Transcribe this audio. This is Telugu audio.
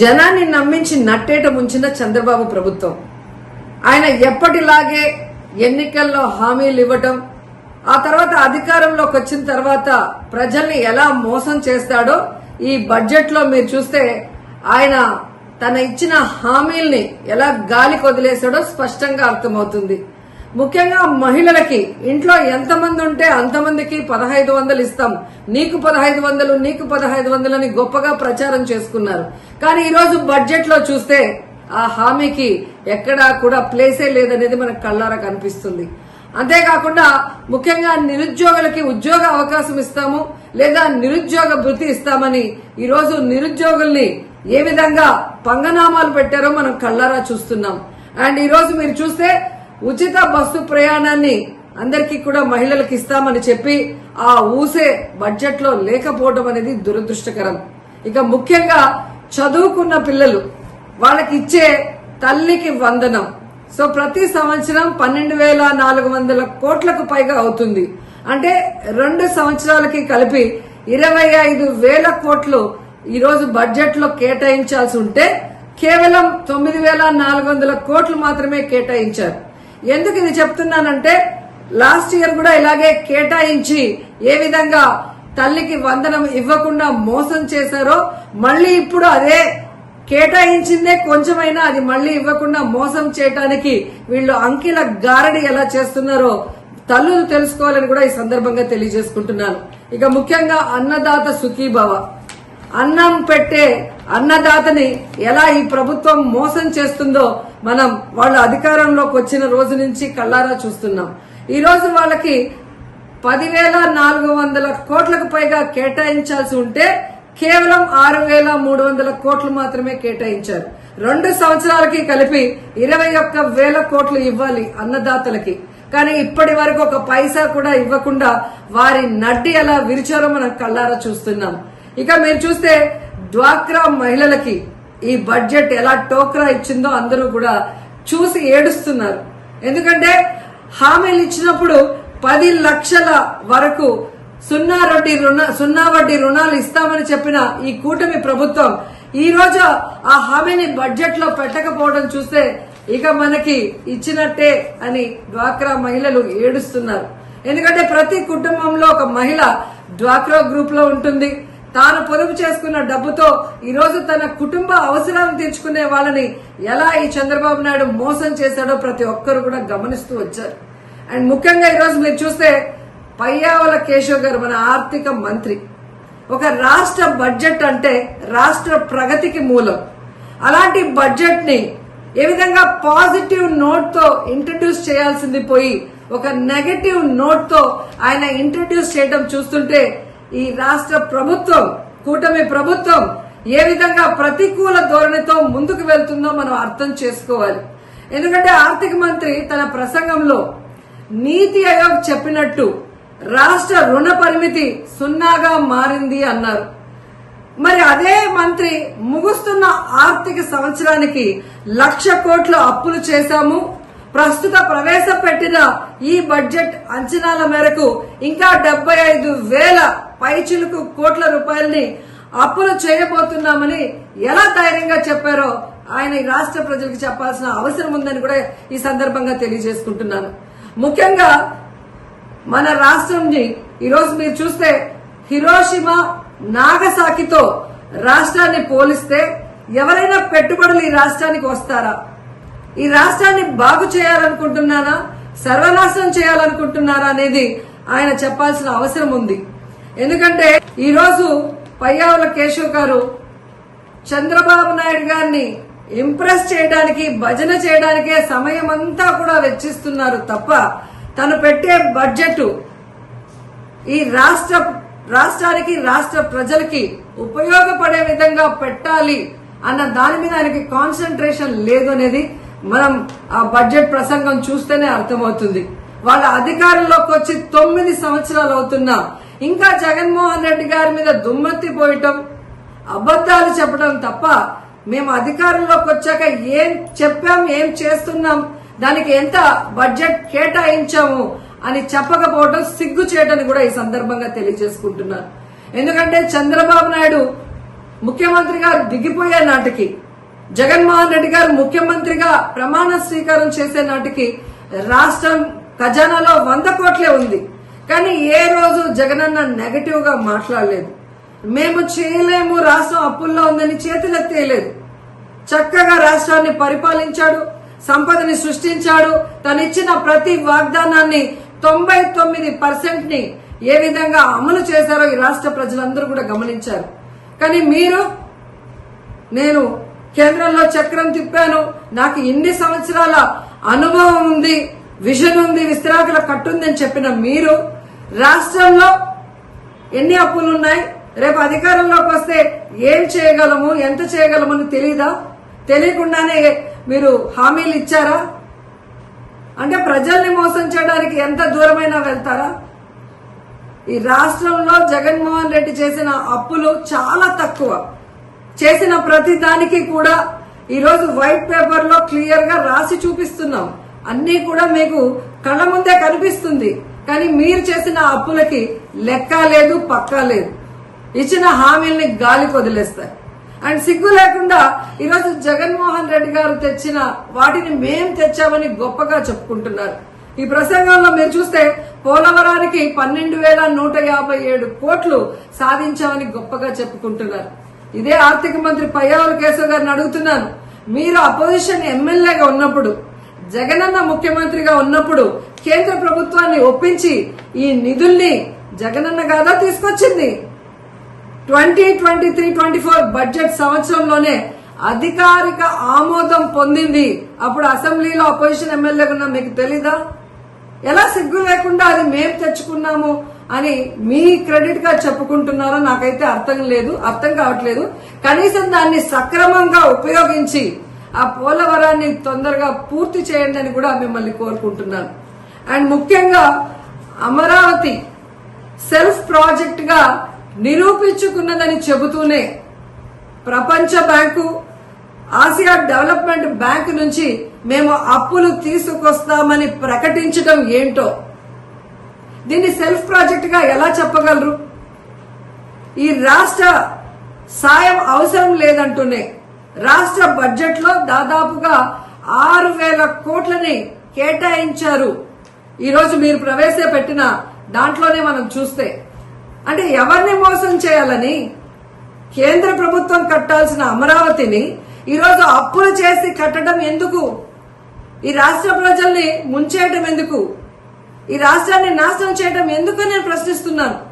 జనాన్ని నమ్మించి నట్టేట ముంచిన చంద్రబాబు ప్రభుత్వం ఆయన ఎప్పటిలాగే ఎన్నికల్లో హామీలు ఇవ్వటం, ఆ తర్వాత అధికారంలోకి వచ్చిన తర్వాత ప్రజల్ని ఎలా మోసం చేస్తాడో ఈ బడ్జెట్ లో మీరు చూస్తే ఆయన తన ఇచ్చిన హామీల్ని ఎలా గాలికి వదిలేశాడో స్పష్టంగా అర్థమవుతుంది. ముఖ్యంగా మహిళలకి ఇంట్లో ఎంతమంది ఉంటే అంతమందికి 1500 ఇస్తాం, నీకు 1500 నీకు 1500 అని గొప్పగా ప్రచారం చేసుకున్నారు. కానీ ఈ రోజు బడ్జెట్ లో చూస్తే ఆ హామీకి ఎక్కడా కూడా ప్లేసే లేదనేది మనకు కళ్ళారా కనిపిస్తుంది. అంతేకాకుండా ముఖ్యంగా నిరుద్యోగులకి ఉద్యోగ అవకాశం ఇస్తాము లేదా నిరుద్యోగ భృతి ఇస్తామని ఈ రోజు నిరుద్యోగుల్ని ఏ విధంగా పంగనామాలు పెట్టారో మనం కళ్ళారా చూస్తున్నాం. అండ్ ఈ రోజు మీరు చూస్తే ఉచిత బస్సు ప్రయాణాన్ని అందరికీ కూడా మహిళలకు ఇస్తామని చెప్పి ఆ ఊసే బడ్జెట్ లో లేకపోవడం అనేది దురదృష్టకరం. ఇక ముఖ్యంగా చదువుకున్న పిల్లలు వాళ్ళకి ఇచ్చే తల్లికి వందనం సో ప్రతి సంవత్సరం 12,400 కోట్లకు పైగా అవుతుంది. అంటే 2 సంవత్సరాలకి కలిపి 25,000 కోట్లు ఈ రోజు బడ్జెట్ లో కేటాయించాల్సి ఉంటే కేవలం 9,400 కోట్లు మాత్రమే కేటాయించారు. ఎందుకు ఇది చెప్తున్నానంటే లాస్ట్ ఇయర్ కూడా ఇలాగే కేటాయించి ఏ విధంగా తల్లికి వందనం ఇవ్వకుండా మోసం చేశారో మళ్లీ ఇప్పుడు అదే కేటాయించిందే కొంచెమైనా అది మళ్లీ ఇవ్వకుండా మోసం చేయడానికి వీళ్ళు అంకెల గారడి ఎలా చేస్తున్నారో తల్లులు తెలుసుకోవాలని కూడా ఈ సందర్భంగా తెలియజేసుకుంటున్నాను. ఇక ముఖ్యంగా అన్నదాత సుఖీభవ, అన్నం పెట్టే అన్నదాతని ఎలా ఈ ప్రభుత్వం మోసం చేస్తుందో మనం వాళ్ళ అధికారంలోకి వచ్చిన రోజు నుంచి కళ్ళారా చూస్తున్నాం. ఈ రోజు వాళ్ళకి 10,400 కోట్లకు పైగా కేటాయించాల్సి ఉంటే కేవలం 6,300 కోట్లు మాత్రమే కేటాయించారు. 2 సంవత్సరాలకి కలిపి 21,000 కోట్లు ఇవ్వాలి అన్నదాతలకి. కానీ ఇప్పటి వరకు ఒక పైసా కూడా ఇవ్వకుండా వారి నడ్డి ఎలా విరిచారో మనం కళ్ళారా చూస్తున్నాం. ఇక మీరు చూస్తే డ్వాక్రా మహిళలకి ఈ బడ్జెట్ ఎలా టోక్రా ఇచ్చిందో అందరూ కూడా చూసి ఏడుస్తున్నారు. ఎందుకంటే హామీలు ఇచ్చినప్పుడు 10 లక్షల వరకు సున్నా వడ్డీ రుణాలు ఇస్తామని చెప్పిన ఈ కూటమి ప్రభుత్వం ఈ రోజు ఆ హామీని బడ్జెట్ లో పెట్టకపోవడం చూస్తే ఇక మనకి ఇచ్చినట్టే అని డ్వాక్రా మహిళలు ఏడుస్తున్నారు. ఎందుకంటే ప్రతి కుటుంబంలో ఒక మహిళ డ్వాక్రా గ్రూప్ లో ఉంటుంది. తాను పొదుపు చేసుకున్న డబ్బుతో ఈ రోజు తన కుటుంబ అవసరాలను తీర్చుకునే వాళ్ళని ఎలా ఈ చంద్రబాబు నాయుడు మోసం చేశాడో ప్రతి ఒక్కరు కూడా గమనిస్తూ వచ్చారు. అండ్ ముఖ్యంగా ఈ రోజు మీరు చూస్తే పయ్యావుల కేశవ్ గారు మన ఆర్థిక మంత్రి, ఒక రాష్ట్ర బడ్జెట్ అంటే రాష్ట్ర ప్రగతికి మూలం. అలాంటి బడ్జెట్ ని ఏ విధంగా పాజిటివ్ నోట్ తో ఇంట్రడ్యూస్ చేయాల్సింది పోయి ఒక నెగటివ్ నోట్ తో ఆయన ఇంట్రడ్యూస్ చేయడం చూస్తుంటే ఈ రాష్ట్ర ప్రభుత్వం కూటమి ప్రభుత్వం ఏ విధంగా ప్రతికూల ధోరణితో ముందుకు వెళ్తుందో మనం అర్థం చేసుకోవాలి. ఎందుకంటే ఆర్థిక మంత్రి తన ప్రసంగంలో నీతి ఆయోగ్ చెప్పినట్టు రాష్ట్ర రుణ పరిమితి 0గా మారింది అన్నారు. మరి అదే మంత్రి ముగుస్తున్న ఆర్థిక సంవత్సరానికి 1,00,000 కోట్ల అప్పులు చేశాము, ప్రస్తుత ప్రవేశపెట్టిన ఈ బడ్జెట్ అంచనాల మేరకు ఇంకా 75,000 పైచిలుకు కోట్ల రూపాయల్ని అప్పులు చేయబోతున్నామని ఎలా ధైర్యంగా చెప్పారో ఆయన ఈ రాష్ట్ర ప్రజలకు చెప్పాల్సిన అవసరం ఉందని కూడా ఈ సందర్భంగా తెలియజేసుకుంటున్నాను. ముఖ్యంగా మన రాష్ట్రంని ఈరోజు మీరు చూస్తే హిరోషిమా నాగసాకితో రాష్ట్రాన్ని పోలిస్తే ఎవరైనా పెట్టుబడులు ఈ రాష్ట్రానికి వస్తారా? ఈ రాష్ట్రాన్ని బాగు చేయాలనుకుంటున్నారా, సర్వనాశనం చేయాలనుకుంటున్నారా అనేది ఆయన చెప్పాల్సిన అవసరం ఉంది. ఎందుకంటే ఈ రోజు పయ్యావుల కేశవ్ గారు చంద్రబాబు నాయుడు గారిని ఇంప్రెస్ చేయడానికి భజన చేయడానికే సమయం అంతా కూడా వెచ్చిస్తున్నారు తప్ప తను పెట్టే బడ్జెట్ ఈ రాష్ట్రానికి రాష్ట్ర ప్రజలకి ఉపయోగపడే విధంగా పెట్టాలి అన్న దాని మీద ఆయనకి కాన్సన్ట్రేషన్ లేదు అనేది మనం ఆ బడ్జెట్ ప్రసంగం చూస్తేనే అర్థమవుతుంది. వాళ్ళ అధికారంలోకి వచ్చి 9 సంవత్సరాలు అవుతున్నా ఇంకా జగన్మోహన్ రెడ్డి గారి మీద దుమ్మెత్తి పోయటం, అబద్దాలు చెప్పడం తప్ప మేము అధికారంలోకి వచ్చాక ఏం చెప్పాం, ఏం చేస్తున్నాం, దానికి ఎంత బడ్జెట్ కేటాయించాము అని చెప్పకపోవడం సిగ్గు చేయటని కూడా ఈ సందర్భంగా తెలియజేసుకుంటున్నాను. ఎందుకంటే చంద్రబాబు నాయుడు ముఖ్యమంత్రి గారు దిగిపోయే నాటికి, జగన్మోహన్ రెడ్డి గారు ముఖ్యమంత్రిగా ప్రమాణ స్వీకారం చేసే నాటికి రాష్ట్రం ఖజానాలో 100 కోట్లే ఉంది. కానీ ఏ రోజు జగనన్న నెగటివ్ గా మాట్లాడలేదు. మేము చేయలేము, రాష్ట్రం అప్పుల్లో ఉందని చేతులెత్తేయలేదు. చక్కగా రాష్ట్రాన్ని పరిపాలించాడు, సంపదని సృష్టించాడు. తనిచ్చిన ప్రతి వాగ్దానాన్ని 99% ని ఏ విధంగా అమలు చేశారో ఈ రాష్ట్ర ప్రజలందరూ కూడా గమనించారు. కానీ మీరు, నేను కేంద్రంలో చక్రం తిప్పాను, నాకు ఇన్ని సంవత్సరాల అనుభవం ఉంది, విజన్ ఉంది, విస్తరాకుల కట్టుందని చెప్పిన మీరు రాష్ట్రంలో ఎన్ని అప్పులున్నాయి, రేపు అధికారంలోకి వస్తే ఏం చేయగలము, ఎంత చేయగలమని తెలీదా? తెలియకుండానే మీరు హామీలు ఇచ్చారా? అంటే ప్రజల్ని మోసం చేయడానికి ఎంత దూరమైనా వెళ్తారా? ఈ రాష్ట్రంలో జగన్మోహన్ రెడ్డి చేసిన అప్పులు చాలా తక్కువ. చేసిన ప్రతి దానికి కూడా ఈరోజు వైట్ పేపర్ లో క్లియర్ గా రాసి చూపిస్తున్నాం. అన్ని కూడా మీకు కళ్ళ ముందే కనిపిస్తుంది. కానీ మీరు చేసిన అప్పులకి లెక్క లేదు, పక్కా లేదు. ఇచ్చిన హామీల్ని గాలికి వదిలేస్తారు. అండ్ సిగ్గు లేకుండా ఈరోజు జగన్మోహన్ రెడ్డి గారు తెచ్చిన వాటిని మేం తెచ్చామని గొప్పగా చెప్పుకుంటున్నారు. ఈ ప్రసంగంలో మీరు చూస్తే పోలవరానికి 12,157 కోట్లు సాధించామని గొప్పగా చెప్పుకుంటున్నారు. ఇదే ఆర్థిక మంత్రి పయ్యావుల కేశవ్ గారిని అడుగుతున్నాను, మీరు అపోజిషన్ ఎమ్మెల్యేగా ఉన్నప్పుడు, జగనన్న ముఖ్యమంత్రిగా ఉన్నప్పుడు కేంద్ర ప్రభుత్వాన్ని ఒప్పించి ఈ నిధుల్ని జగనన్న గాదా తీసుకొచ్చింది? 2023-24 బడ్జెట్ సంవత్సరంలోనే అధికారిక ఆమోదం పొందింది. అప్పుడు అసెంబ్లీలో అపోజిషన్ ఎమ్మెల్యేగా ఉన్న మీకు తెలీదా? ఎలా సిగ్గు లేకుండా అది మేం తెచ్చుకున్నాము అని మీ క్రెడిట్ గా చెప్పుకుంటున్నారో నాకైతే అర్థం కావట్లేదు. కనీసం దాన్ని సక్రమంగా ఉపయోగించి ఆ పోలవరాన్ని తొందరగా పూర్తి చేయండి అని కూడా మిమ్మల్ని కోరుకుంటున్నాను. అండ్ ముఖ్యంగా అమరావతి సెల్ఫ్ ప్రాజెక్ట్ గా నిరూపించుకున్నదని చెబుతూనే ప్రపంచ బ్యాంకు, ఆసియా డెవలప్మెంట్ బ్యాంకు నుంచి మేము అప్పులు తీసుకొస్తామని ప్రకటించడం ఏంటో, దీన్ని సెల్ఫ్ ప్రాజెక్ట్ గా ఎలా చెప్పగలరు? ఈ రాష్ట్ర సాయం అవసరం లేదంటూనే రాష్ట్ర బడ్జెట్ లో దాదాపుగా 6,000 కోట్లని కేటాయించారు. ఈరోజు మీరు ప్రవేశపెట్టిన దాంట్లోనే మనం చూస్తే, అంటే ఎవరిని మోసం చేయాలని కేంద్ర ప్రభుత్వం కట్టాల్సిన అమరావతిని ఈరోజు అప్పులు చేసి కట్టడం ఎందుకు? ఈ రాష్ట్ర ప్రజల్ని ముంచేయడం ఎందుకు? ఈ రాష్ట్రాన్ని నాశనం చేయడం ఎందుకు నేను ప్రశ్నిస్తున్నాను.